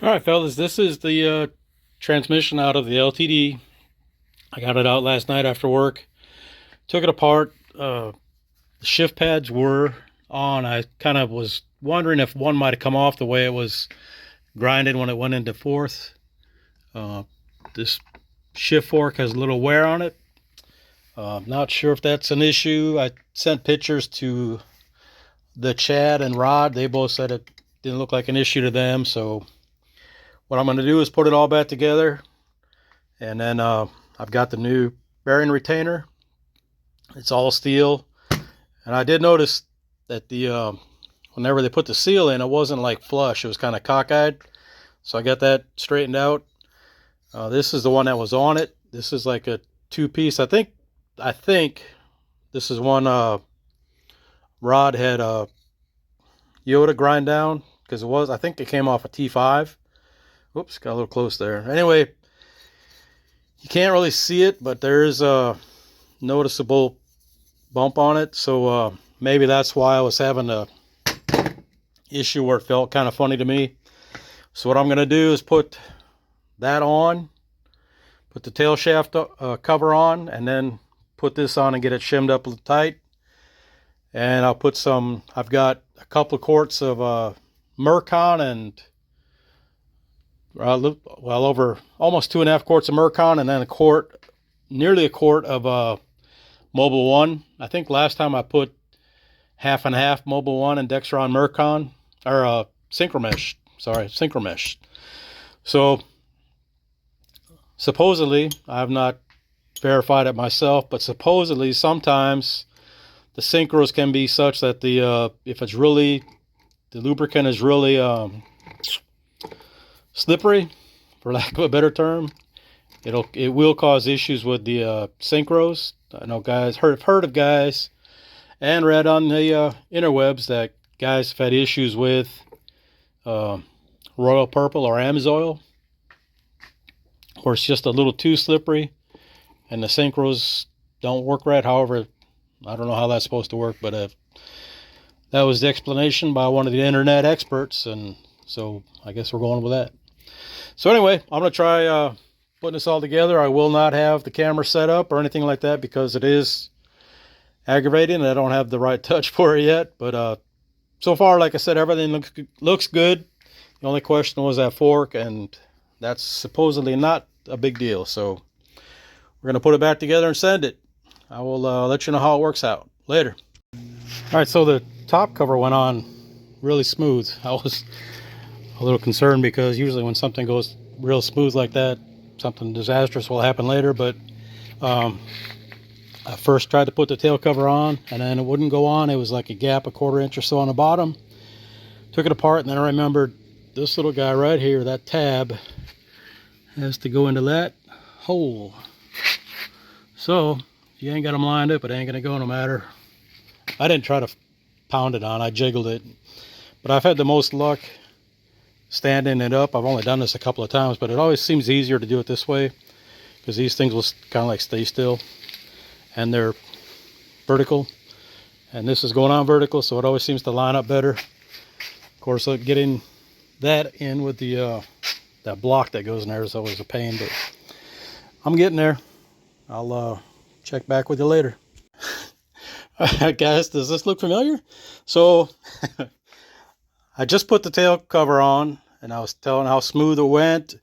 All right, fellas, this is the transmission out of the LTD. I got it out last night after work. Took it apart. The shift pads were on. I kind of was wondering if one might have come off the way it was grinded when it went into fourth. This shift fork has a little wear on it. Not sure if that's an issue. I sent pictures to the Chad and Rod. They both said it didn't look like an issue to them, so what I'm going to do is put it all back together, and then I've got the new bearing retainer. It's all steel, and I did notice that the whenever they put the seal in, it wasn't like flush. It was kind of cockeyed, so I got that straightened out. This is the one that was on it. This is like a two-piece. I think this is one Rod had Yoda grind down, because I think it came off a T5. Oops, got a little close there. Anyway, you can't really see it, but there is a noticeable bump on it. So maybe that's why I was having a issue where it felt kind of funny to me. So what I'm going to do is put that on, put the tail shaft cover on, and then put this on and get it shimmed up tight. And I'll put I've got a couple of quarts of Mercon and well over almost 2.5 quarts of Mercon, and then nearly a quart of Mobil 1. I think last time I put half and half Mobil 1 and Dexron Mercon, or Synchromesh. Sorry, Synchromesh. So supposedly, I have not verified it myself, but supposedly sometimes the synchros can be such that if it's really, the lubricant is really slippery, for lack of a better term, it will cause issues with the synchros. I know guys heard of guys and read on the interwebs that guys have had issues with Royal Purple or Amsoil, or it's just a little too slippery and the synchros don't work right. However, I don't know how that's supposed to work, but that was the explanation by one of the internet experts, and so I guess we're going with that. So anyway, I'm going to try putting this all together. I will not have the camera set up or anything like that because it is aggravating and I don't have the right touch for it yet. But so far, like I said, everything looks good. The only question was that fork, and that's supposedly not a big deal. So we're going to put it back together and send it. I will let you know how it works out later. All right, so the top cover went on really smooth. I was a little concerned because usually when something goes real smooth like that, something disastrous will happen later. But I first tried to put the tail cover on, and then it wouldn't go on. It was like a gap, 1/4 inch or so on the bottom. Took it apart, and then I remembered this little guy right here, that tab, has to go into that hole. So if you ain't got them lined up, it ain't gonna go no matter. I didn't try to pound it on, I jiggled it. But I've had the most luck standing it up. I've only done this a couple of times, but it always seems easier to do it this way because these things will kind of like stay still and they're vertical, and this is going on vertical, so it always seems to line up better. Of course, getting that in with the that block that goes in there is always a pain, but I'm getting there. I'll check back with you later. All right, guys, does this look familiar? So I just put the tail cover on, and I was telling how smooth it went,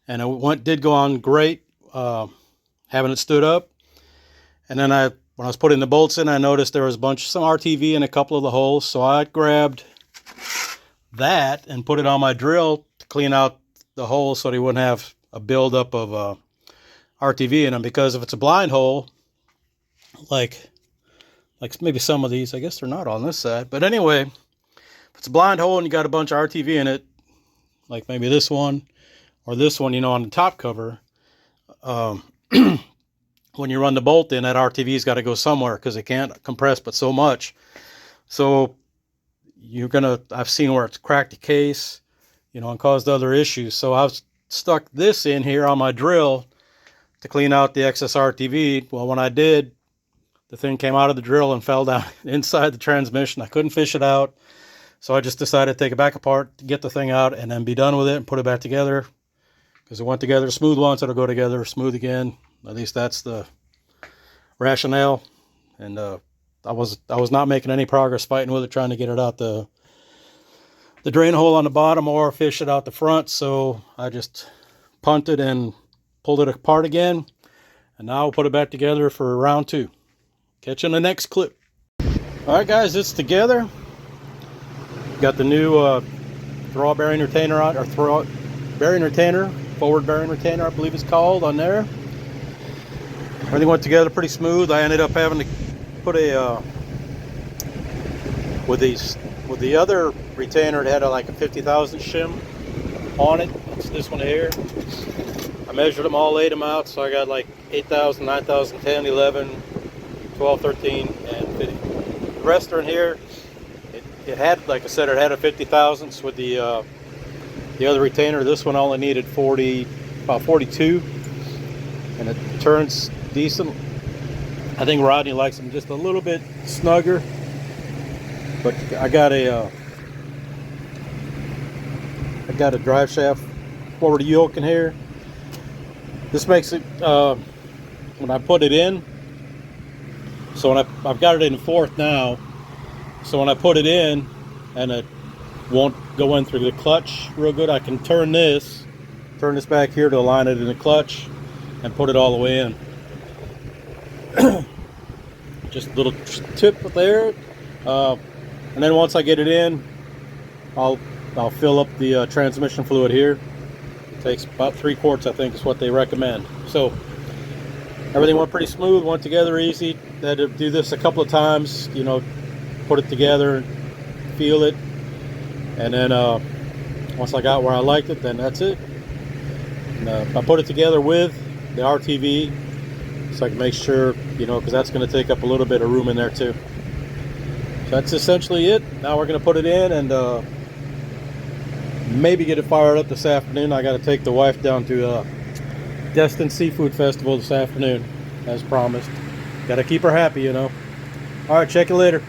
and it did go on great, having it stood up. And then when I was putting the bolts in, I noticed there was some RTV in a couple of the holes, so I grabbed that and put it on my drill to clean out the holes so they wouldn't have a buildup of RTV in them. Because if it's a blind hole, like maybe some of these, I guess they're not on this side, but anyway, if it's a blind hole and you got a bunch of RTV in it, like maybe this one or this one, on the top cover, when you run the bolt in, that RTV's got to go somewhere because it can't compress but so much. So I've seen where it's cracked the case, and caused other issues. So I've stuck this in here on my drill to clean out the excess RTV. Well, when I did, the thing came out of the drill and fell down inside the transmission. I couldn't fish it out. So I just decided to take it back apart, get the thing out, and then be done with it and put it back together. Because it went together smooth once, it'll go together smooth again. At least that's the rationale. And I was not making any progress fighting with it, trying to get it out the drain hole on the bottom or fish it out the front. So I just punted and pulled it apart again. And now I'll put it back together for round 2. Catch you in the next clip. Alright guys, it's together. Got the new throw bearing retainer on, or throw bearing retainer, forward bearing retainer I believe it's called, on there. Everything went together pretty smooth. I ended up having to put a with the other retainer, it had like a 50,000 shim on it. It's this one here. I measured them all, laid them out, so I got like 8,000, 9,000, 10, 11, 12, 13, and 50. The rest are in here. It had, like I said, it had a 50,000s with the other retainer. This one only needed about 42, and it turns decent. I think Rodney likes them just a little bit snugger, but I got a drive shaft forward yoke in here. This makes it when I put it in. So when I've got it in fourth now. So when I put it in and it won't go in through the clutch real good, I can turn this back here to align it in the clutch and put it all the way in. Just a little tip there. And then once I get it in, I'll fill up the transmission fluid here. It takes about 3 quarts, I think, is what they recommend. So everything went pretty smooth, went together easy. I had to do this a couple of times, you know, put it together and feel it. And then once I got where I liked it, then that's it. And, I put it together with the RTV so I can make sure, you know, because that's going to take up a little bit of room in there too. So that's essentially it. Now we're going to put it in and maybe get it fired up this afternoon. I got to take the wife down to Destin Seafood Festival this afternoon, as promised. Got to keep her happy, you know. All right, check you later.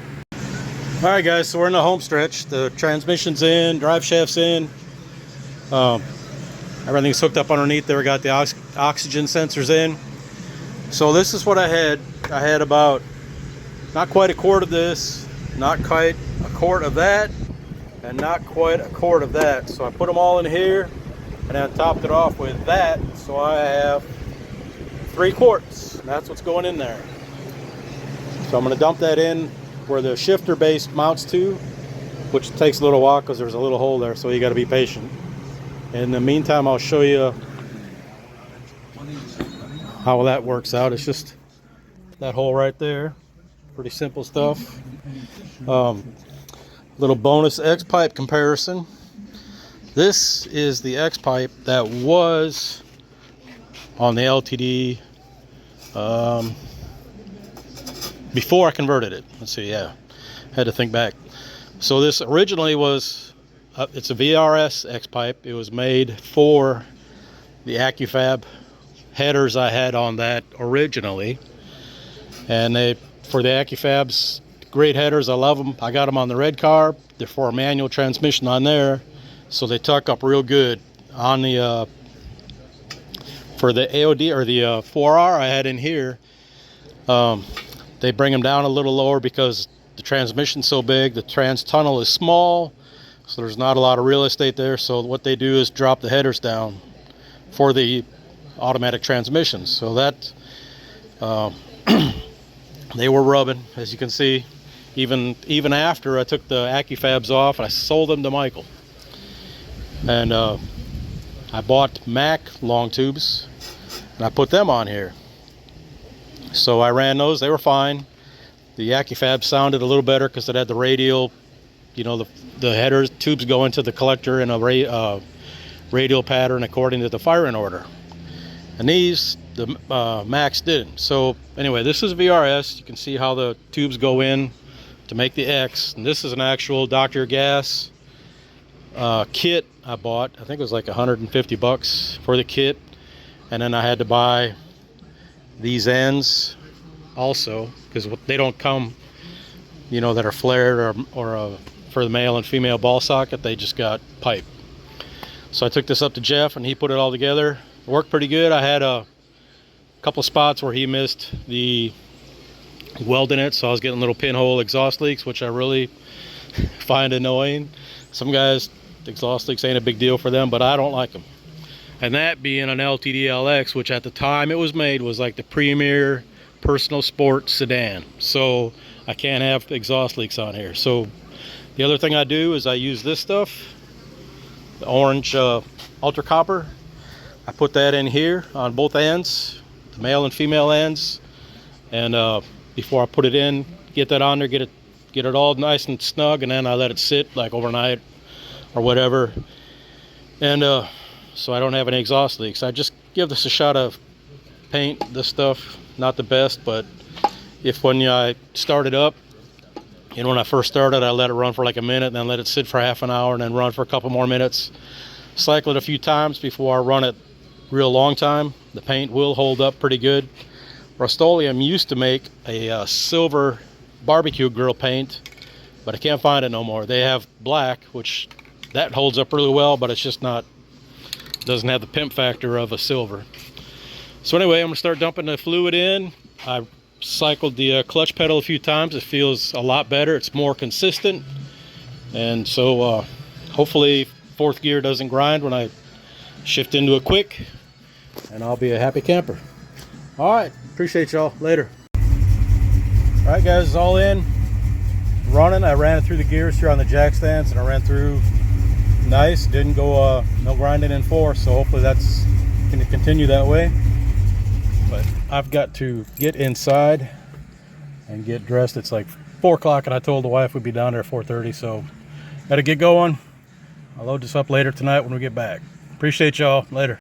All right, guys, so we're in the home stretch. The transmission's in, drive shaft's in. Everything's hooked up underneath there. We got the oxygen sensors in. So this is what I had. I had about not quite a quart of this, not quite a quart of that, and not quite a quart of that. So I put them all in here, and I topped it off with that. So I have 3 quarts. And that's what's going in there. So I'm going to dump that in where the shifter base mounts to, which takes a little while because there's a little hole there, so you got to be patient. In the meantime, I'll show you how that works out. It's just that hole right there. Pretty simple stuff. Little bonus X pipe comparison. This is the X pipe that was on the LTD before I converted it. Let's see, yeah, had to think back. So this originally was it's a VRS X pipe. It was made for the AccuFab headers I had on that originally, and for the AccuFabs, great headers. I love them. I got them on the red carb. They're for a manual transmission on there, so they tuck up real good. On the for the AOD or the 4R I had in here, they bring them down a little lower because the transmission's so big. The trans tunnel is small, so there's not a lot of real estate there. So what they do is drop the headers down for the automatic transmissions. So that they were rubbing, as you can see. Even after I took the AccuFabs off, I sold them to Michael. And I bought Mac long tubes, and I put them on here. So I ran those. They were fine. The AccuFab sounded a little better because it had the radial, you know, the headers, tubes go into the collector in a radial pattern according to the firing order. And these, the Macs didn't. So anyway, this is VRS. You can see how the tubes go in to make the X. And this is an actual Dr. Gas kit I bought. I think it was like 150 bucks for the kit. And then I had to buy these ends also, because they don't come, you know, that are flared or for the male and female ball socket, they just got pipe. So I took this up to Jeff and he put it all together. It worked pretty good. I had a couple spots where he missed the weld in it, so I was getting little pinhole exhaust leaks, which I really find annoying. Some guys, exhaust leaks ain't a big deal for them, but I don't like them. And that being an LTD LX, which at the time it was made was like the premier personal sport sedan, so I can't have exhaust leaks on here. So the other thing I do is I use this stuff, the orange ultra copper. I put that in here on both ends, the male and female ends, and before I put it in, get that on there, get it all nice and snug, and then I let it sit like overnight or whatever, and so I don't have any exhaust leaks. I just give this a shot of paint. This stuff, not the best, but if when I start it up, you know, when I first started, I let it run for like a minute, and then let it sit for half an hour, and then run for a couple more minutes. Cycle it a few times before I run it real long time. The paint will hold up pretty good. Rust-Oleum used to make a silver barbecue grill paint, but I can't find it no more. They have black, which that holds up really well, but it's just not, doesn't have the pimp factor of a silver. So anyway, I'm gonna start dumping the fluid in. I cycled the clutch pedal a few times. It feels a lot better. It's more consistent, and so hopefully fourth gear doesn't grind when I shift into it quick, and I'll be a happy camper. All right, appreciate y'all. Later. All right, guys, it's all in, running. I ran it through the gears here on the jack stands, and I ran through nice. Didn't go no grinding in force, so hopefully that's going to continue that way. But I've got to get inside and get dressed. It's like 4 o'clock, and I told the wife we'd be down there at 4:30, so got to get going. I'll load this up later tonight when we get back. Appreciate y'all. Later.